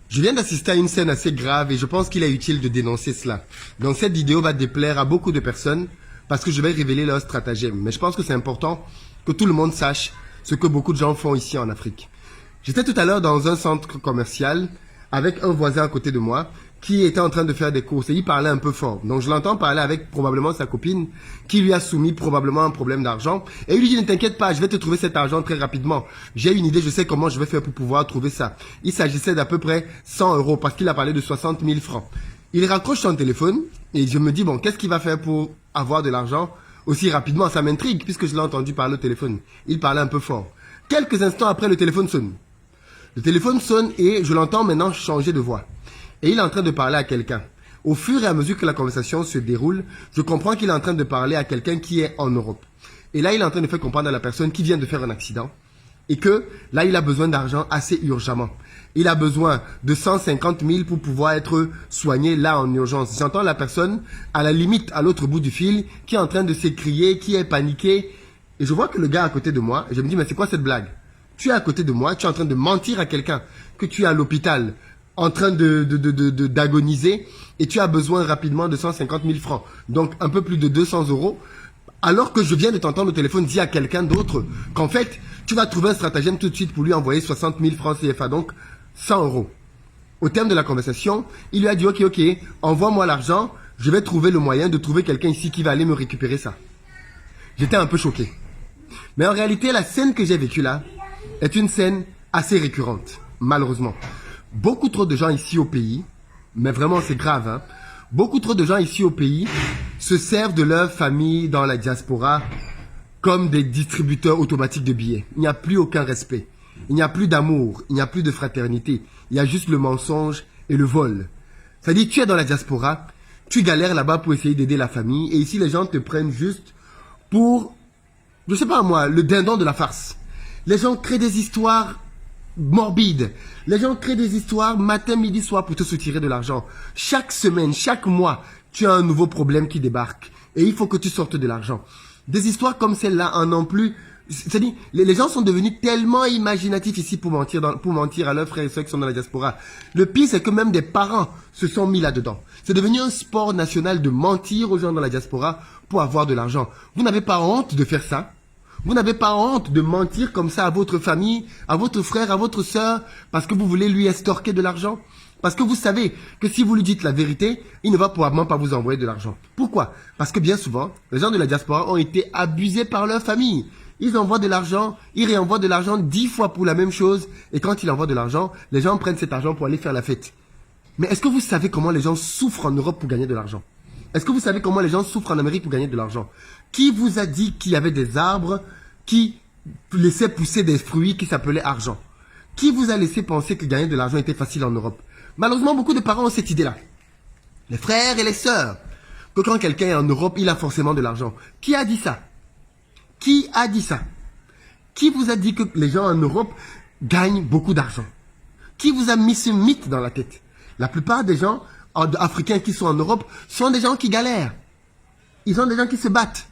Je viens d'assister à une scène assez grave et je pense qu'il est utile de dénoncer cela. Donc cette vidéo va déplaire à beaucoup de personnes parce que je vais révéler leur stratagème. Mais je pense que c'est important que tout le monde sache ce que beaucoup de gens font ici en Afrique. J'étais tout à l'heure dans un centre commercial avec un voisin à côté de moi qui était en train de faire des courses et il parlait un peu fort. Donc je l'entends parler avec probablement sa copine qui lui a soumis probablement un problème d'argent. Et il lui dit ne t'inquiète pas, je vais te trouver cet argent très rapidement. J'ai une idée, je sais comment je vais faire pour pouvoir trouver ça. Il s'agissait d'à peu près 100 euros parce qu'il a parlé de 60 000 francs. Il raccroche son téléphone et je me dis bon qu'est-ce qu'il va faire pour avoir de l'argent aussi rapidement. Ça m'intrigue puisque je l'ai entendu parler au téléphone. Il parlait un peu fort. Quelques instants après le téléphone sonne. Le téléphone sonne et je l'entends maintenant changer de voix. Et il est en train de parler à quelqu'un. Au fur et à mesure que la conversation se déroule, je comprends qu'il est en train de parler à quelqu'un qui est en Europe. Et là, il est en train de faire comprendre à la personne qui vient de faire un accident et que là, il a besoin d'argent assez urgemment. Il a besoin de 150 000 pour pouvoir être soigné là en urgence. J'entends la personne à la limite, à l'autre bout du fil, qui est en train de s'écrier, qui est paniqué. Et je vois que le gars à côté de moi, et je me dis, mais c'est quoi cette blague? Tu es à côté de moi, tu es en train de mentir à quelqu'un que tu es à l'hôpital en train d'agoniser et tu as besoin rapidement de 150 000 francs. Donc un peu plus de 200 euros. Alors que je viens de t'entendre au téléphone dire à quelqu'un d'autre qu'en fait, tu vas trouver un stratagème tout de suite pour lui envoyer 60 000 francs CFA, donc 100 euros. Au terme de la conversation, il lui a dit ok, envoie-moi l'argent, je vais trouver le moyen de trouver quelqu'un ici qui va aller me récupérer ça. J'étais un peu choqué. Mais en réalité, la scène que j'ai vécue là est une scène assez récurrente, malheureusement. Beaucoup trop de gens ici au pays, mais vraiment c'est grave, hein, beaucoup trop de gens ici au pays se servent de leur famille dans la diaspora comme des distributeurs automatiques de billets. Il n'y a plus aucun respect, il n'y a plus d'amour, il n'y a plus de fraternité, il y a juste le mensonge et le vol. C'est-à-dire tu es dans la diaspora, tu galères là-bas pour essayer d'aider la famille et ici les gens te prennent juste pour, je sais pas moi, le dindon de la farce. Les gens créent des histoires morbides. Les gens créent des histoires matin, midi, soir pour te soutirer de l'argent. Chaque semaine, chaque mois, tu as un nouveau problème qui débarque. Et il faut que tu sortes de l'argent. Des histoires comme celle-là en ont plus. C'est-à-dire, les gens sont devenus tellement imaginatifs ici pour mentir à leurs frères et sœurs qui sont dans la diaspora. Le pire, c'est que même des parents se sont mis là-dedans. C'est devenu un sport national de mentir aux gens dans la diaspora pour avoir de l'argent. Vous n'avez pas honte de faire ça? Vous n'avez pas honte de mentir comme ça à votre famille, à votre frère, à votre sœur, parce que vous voulez lui estorquer de l'argent? Parce que vous savez que si vous lui dites la vérité, il ne va probablement pas vous envoyer de l'argent. Pourquoi? Parce que bien souvent, les gens de la diaspora ont été abusés par leur famille. Ils envoient de l'argent, ils réenvoient de l'argent 10 fois pour la même chose, et quand ils envoient de l'argent, les gens prennent cet argent pour aller faire la fête. Mais est-ce que vous savez comment les gens souffrent en Europe pour gagner de l'argent? Est-ce que vous savez comment les gens souffrent en Amérique pour gagner de l'argent? Qui vous a dit qu'il y avait des arbres qui laissaient pousser des fruits qui s'appelaient argent? Qui vous a laissé penser que gagner de l'argent était facile en Europe? Malheureusement, beaucoup de parents ont cette idée-là. Les frères et les sœurs. Que quand quelqu'un est en Europe, il a forcément de l'argent. Qui a dit ça? Qui a dit ça? Qui vous a dit que les gens en Europe gagnent beaucoup d'argent? Qui vous a mis ce mythe dans la tête? La plupart des gens africains qui sont en Europe sont des gens qui galèrent. Ils sont des gens qui se battent.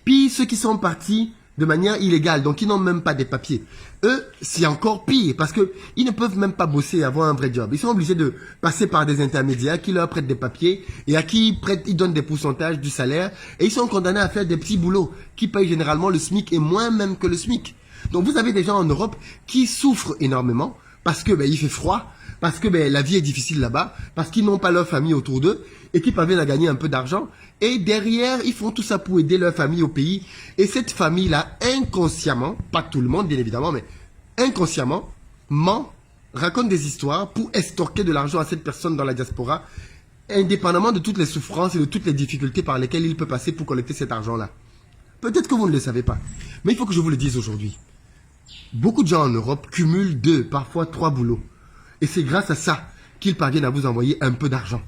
Puis ceux qui sont partis de manière illégale, donc ils n'ont même pas des papiers. Eux, c'est encore pire parce que ils ne peuvent même pas bosser et avoir un vrai job. Ils sont obligés de passer par des intermédiaires qui leur prêtent des papiers et à qui ils donnent des pourcentages du salaire et ils sont condamnés à faire des petits boulots qui payent généralement le SMIC et moins même que le SMIC. Donc vous avez des gens en Europe qui souffrent énormément parce que il fait froid, parce que la vie est difficile là-bas, parce qu'ils n'ont pas leur famille autour d'eux et qu'ils parviennent à gagner un peu d'argent. Et derrière, ils font tout ça pour aider leur famille au pays. Et cette famille-là, inconsciemment, pas tout le monde bien évidemment, mais inconsciemment, ment, raconte des histoires pour estorquer de l'argent à cette personne dans la diaspora, indépendamment de toutes les souffrances et de toutes les difficultés par lesquelles il peut passer pour collecter cet argent-là. Peut-être que vous ne le savez pas, mais il faut que je vous le dise aujourd'hui. Beaucoup de gens en Europe cumulent 2, parfois 3 boulots. Et c'est grâce à ça qu'ils parviennent à vous envoyer un peu d'argent.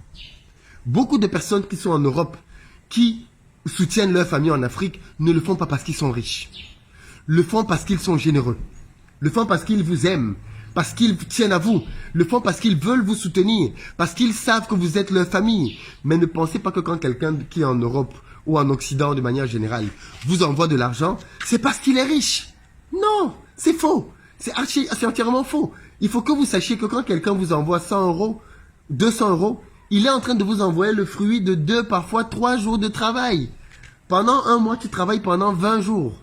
Beaucoup de personnes qui sont en Europe, qui soutiennent leur famille en Afrique, ne le font pas parce qu'ils sont riches. Le font parce qu'ils sont généreux. Le font parce qu'ils vous aiment, parce qu'ils tiennent à vous. Le font parce qu'ils veulent vous soutenir, parce qu'ils savent que vous êtes leur famille. Mais ne pensez pas que quand quelqu'un qui est en Europe ou en Occident de manière générale vous envoie de l'argent, c'est parce qu'il est riche. Non, c'est faux. C'est entièrement faux. Il faut que vous sachiez que quand quelqu'un vous envoie 100 euros, 200 euros, il est en train de vous envoyer le fruit de 2, parfois 3 jours de travail. Pendant un mois, tu travailles pendant 20 jours.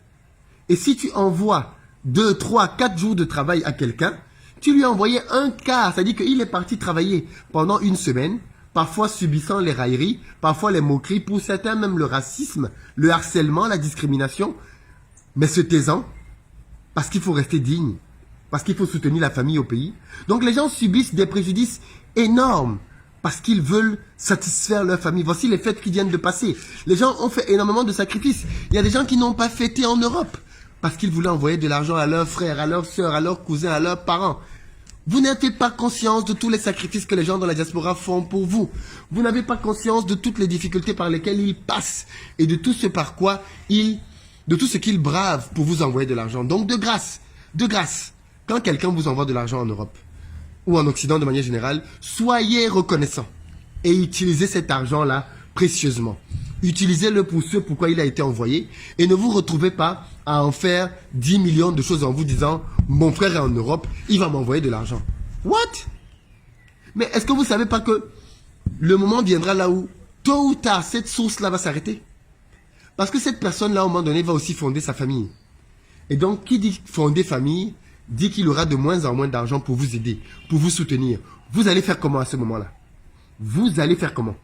Et si tu envoies 2, 3, 4 jours de travail à quelqu'un, tu lui as envoyé un quart. C'est-à-dire qu'il est parti travailler pendant une semaine, parfois subissant les railleries, parfois les moqueries, pour certains même le racisme, le harcèlement, la discrimination, mais se taisant, parce qu'il faut rester digne, parce qu'il faut soutenir la famille au pays. Donc les gens subissent des préjudices énormes, parce qu'ils veulent satisfaire leur famille. Voici les fêtes qui viennent de passer. Les gens ont fait énormément de sacrifices. Il y a des gens qui n'ont pas fêté en Europe, parce qu'ils voulaient envoyer de l'argent à leurs frères, à leurs sœurs, à leurs cousins, à leurs parents. Vous n'avez pas conscience de tous les sacrifices que les gens dans la diaspora font pour vous. Vous n'avez pas conscience de toutes les difficultés par lesquelles ils passent et de tout ce par quoi de tout ce qu'ils bravent pour vous envoyer de l'argent. Donc de grâce, quand quelqu'un vous envoie de l'argent en Europe ou en Occident de manière générale, soyez reconnaissants et utilisez cet argent-là précieusement. Utilisez-le pour ce pourquoi il a été envoyé et ne vous retrouvez pas à en faire 10 millions de choses en vous disant « Mon frère est en Europe, il va m'envoyer de l'argent. » What? Mais est-ce que vous ne savez pas que le moment viendra là où, tôt ou tard, cette source-là va s'arrêter? Parce que cette personne-là, à un moment donné, va aussi fonder sa famille. Et donc, qui dit fonder famille, dit qu'il aura de moins en moins d'argent pour vous aider, pour vous soutenir. Vous allez faire comment à ce moment-là? Vous allez faire comment?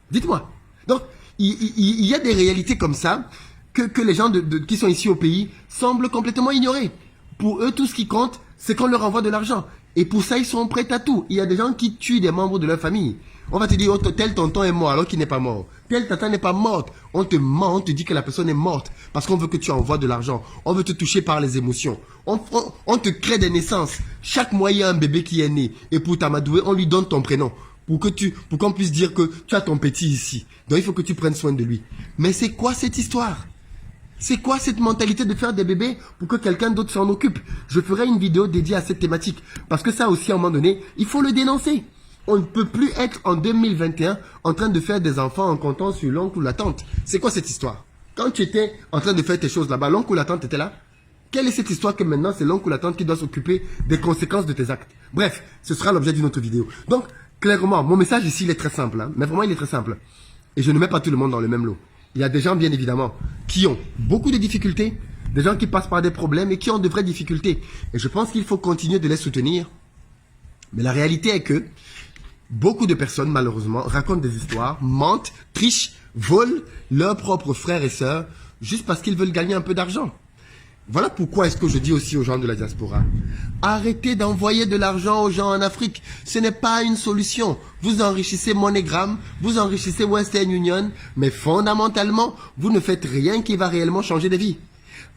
Dites-moi. Donc, il y a des réalités comme ça que les gens qui sont ici au pays semblent complètement ignorer. Pour eux, tout ce qui compte, c'est qu'on leur envoie de l'argent. Et pour ça, ils sont prêts à tout. Il y a des gens qui tuent des membres de leur famille. On va te dire, oh, tel tonton est mort alors qu'il n'est pas mort. Tel tata n'est pas morte. On te ment, on te dit que la personne est morte parce qu'on veut que tu envoies de l'argent. On veut te toucher par les émotions. On te crée des naissances. Chaque mois, il y a un bébé qui est né. Et pour t'amadouer, on lui donne ton prénom. Pour qu'on puisse dire que tu as ton petit ici. Donc il faut que tu prennes soin de lui. Mais c'est quoi cette histoire? C'est quoi cette mentalité de faire des bébés pour que quelqu'un d'autre s'en occupe? Je ferai une vidéo dédiée à cette thématique. Parce que ça aussi, à un moment donné, il faut le dénoncer. On ne peut plus être en 2021 en train de faire des enfants en comptant sur l'oncle ou la tante. C'est quoi cette histoire? Quand tu étais en train de faire tes choses là-bas, l'oncle ou la tante était là? Quelle est cette histoire que maintenant c'est l'oncle ou la tante qui doit s'occuper des conséquences de tes actes? Bref, ce sera l'objet d'une autre vidéo. Donc, clairement, mon message ici, il est très simple. Hein, mais vraiment, il est très simple. Et je ne mets pas tout le monde dans le même lot. Il y a des gens, bien évidemment, qui ont beaucoup de difficultés, des gens qui passent par des problèmes et qui ont de vraies difficultés. Et je pense qu'il faut continuer de les soutenir. Mais la réalité est que beaucoup de personnes, malheureusement, racontent des histoires, mentent, trichent, volent leurs propres frères et sœurs juste parce qu'ils veulent gagner un peu d'argent. Voilà pourquoi est-ce que je dis aussi aux gens de la diaspora, arrêtez d'envoyer de l'argent aux gens en Afrique. Ce n'est pas une solution. Vous enrichissez MoneyGram, vous enrichissez Western Union, mais fondamentalement, vous ne faites rien qui va réellement changer des vies.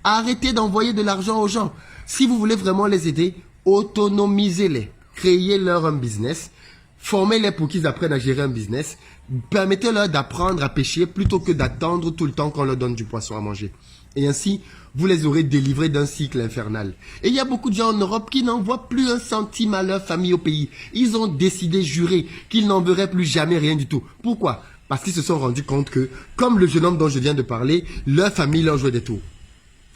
Arrêtez d'envoyer de l'argent aux gens. Si vous voulez vraiment les aider, autonomisez-les. Créez-leur un business. Formez-les pour qu'ils apprennent à gérer un business. Permettez-leur d'apprendre à pêcher plutôt que d'attendre tout le temps qu'on leur donne du poisson à manger. Et ainsi, vous les aurez délivrés d'un cycle infernal. Et il y a beaucoup de gens en Europe qui n'envoient plus un centime à leur famille au pays. Ils ont décidé, juré, qu'ils n'enverraient plus jamais rien du tout. Pourquoi? Parce qu'ils se sont rendus compte que, comme le jeune homme dont je viens de parler, leur famille leur jouait des tours.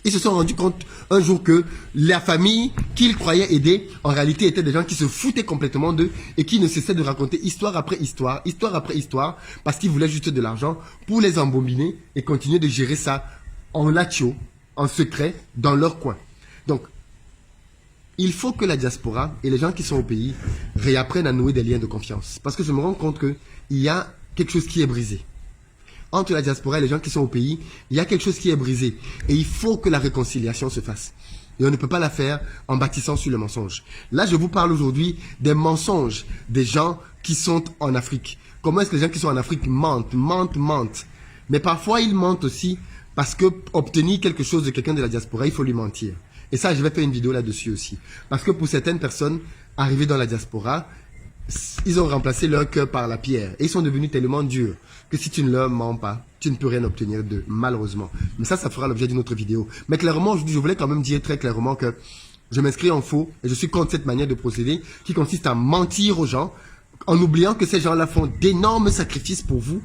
Ils se sont rendus compte un jour que la famille qu'ils croyaient aider, en réalité étaient des gens qui se foutaient complètement d'eux et qui ne cessaient de raconter histoire après histoire, parce qu'ils voulaient juste de l'argent pour les embobiner et continuer de gérer ça en latio, en secret, dans leur coin. Donc, il faut que la diaspora et les gens qui sont au pays réapprennent à nouer des liens de confiance. Parce que je me rends compte qu'il y a quelque chose qui est brisé. Entre la diaspora et les gens qui sont au pays, il y a quelque chose qui est brisé. Et il faut que la réconciliation se fasse. Et on ne peut pas la faire en bâtissant sur le mensonge. Là, je vous parle aujourd'hui des mensonges des gens qui sont en Afrique. Comment est-ce que les gens qui sont en Afrique mentent? Mais parfois, ils mentent aussi parce que obtenir quelque chose de quelqu'un de la diaspora, il faut lui mentir. Et ça, je vais faire une vidéo là-dessus aussi. Parce que pour certaines personnes arrivées dans la diaspora, ils ont remplacé leur cœur par la pierre. Et ils sont devenus tellement durs que si tu ne leur mens pas, tu ne peux rien obtenir d'eux, malheureusement. Mais ça fera l'objet d'une autre vidéo. Mais clairement, je voulais quand même dire très clairement que je m'inscris en faux et je suis contre cette manière de procéder qui consiste à mentir aux gens en oubliant que ces gens-là font d'énormes sacrifices pour vous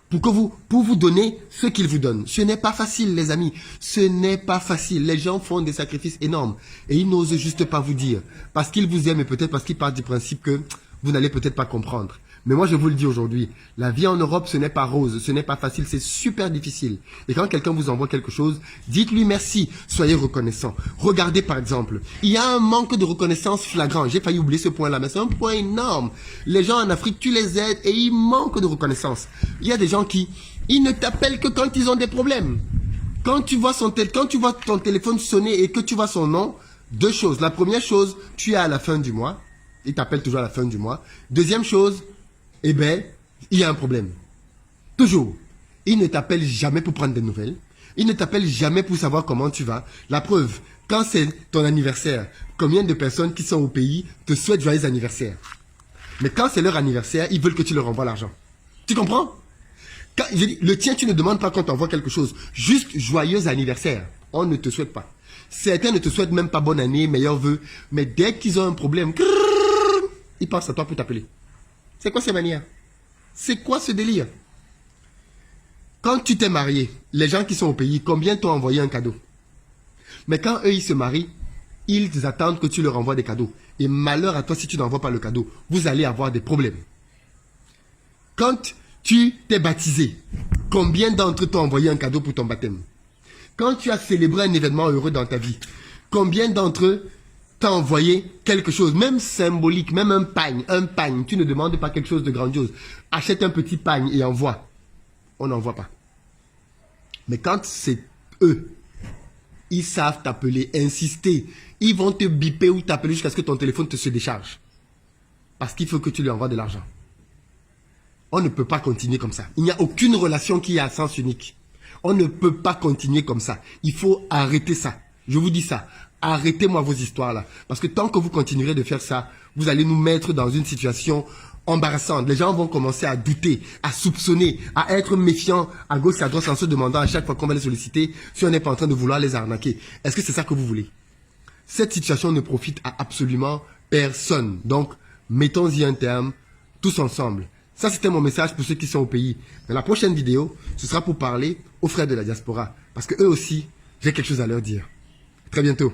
pour vous donner ce qu'ils vous donnent. Ce n'est pas facile, les amis. Ce n'est pas facile. Les gens font des sacrifices énormes et ils n'osent juste pas vous dire parce qu'ils vous aiment et peut-être parce qu'ils partent du principe que vous n'allez peut-être pas comprendre. Mais moi, je vous le dis aujourd'hui, la vie en Europe, ce n'est pas rose, ce n'est pas facile, c'est super difficile. Et quand quelqu'un vous envoie quelque chose, dites-lui merci, soyez reconnaissant. Regardez par exemple, il y a un manque de reconnaissance flagrant. J'ai failli oublier ce point-là, mais c'est un point énorme. Les gens en Afrique, tu les aides et ils manquent de reconnaissance. Il y a des gens qui, ils ne t'appellent que quand ils ont des problèmes. Quand tu vois ton téléphone sonner et que tu vois son nom, deux choses. La première chose, tu es à la fin du mois. Il t'appelle toujours à la fin du mois. Deuxième chose, eh bien, il y a un problème. Toujours. Il ne t'appelle jamais pour prendre des nouvelles. Il ne t'appelle jamais pour savoir comment tu vas. La preuve, quand c'est ton anniversaire, combien de personnes qui sont au pays te souhaitent joyeux anniversaire. Mais quand c'est leur anniversaire, ils veulent que tu leur envoies l'argent. Tu comprends? Quand, je dis, le tien, tu ne demandes pas quand tu envoies quelque chose. Juste joyeux anniversaire. On ne te souhaite pas. Certains ne te souhaitent même pas bonne année, meilleurs vœux. Mais dès qu'ils ont un problème, ils pensent à toi pour t'appeler. C'est quoi ces manières? C'est quoi ce délire? Quand tu t'es marié, les gens qui sont au pays, combien t'ont envoyé un cadeau? Mais quand eux, ils se marient, ils attendent que tu leur envoies des cadeaux. Et malheur à toi si tu n'envoies pas le cadeau. Vous allez avoir des problèmes. Quand tu t'es baptisé, combien d'entre eux t'ont envoyé un cadeau pour ton baptême? Quand tu as célébré un événement heureux dans ta vie, combien d'entre eux t'ont envoyé quelque chose, même symbolique, même un pagne, tu ne demandes pas quelque chose de grandiose. Achète un petit pagne et envoie. On n'envoie pas. Mais quand c'est eux, ils savent t'appeler, insister. Ils vont te biper ou t'appeler jusqu'à ce que ton téléphone se décharge. Parce qu'il faut que tu lui envoies de l'argent. On ne peut pas continuer comme ça. Il n'y a aucune relation qui est à sens unique. On ne peut pas continuer comme ça. Il faut arrêter ça. Je vous dis ça. Arrêtez-moi vos histoires là. Parce que tant que vous continuerez de faire ça, vous allez nous mettre dans une situation embarrassante. Les gens vont commencer à douter, à soupçonner, à être méfiants à gauche et à droite en se demandant à chaque fois qu'on va les solliciter si on n'est pas en train de vouloir les arnaquer. Est-ce que c'est ça que vous voulez? Cette situation ne profite à absolument personne. Donc, mettons-y un terme, tous ensemble. Ça, c'était mon message pour ceux qui sont au pays. Dans la prochaine vidéo, ce sera pour parler aux frères de la diaspora. Parce que eux aussi, j'ai quelque chose à leur dire. Très bientôt.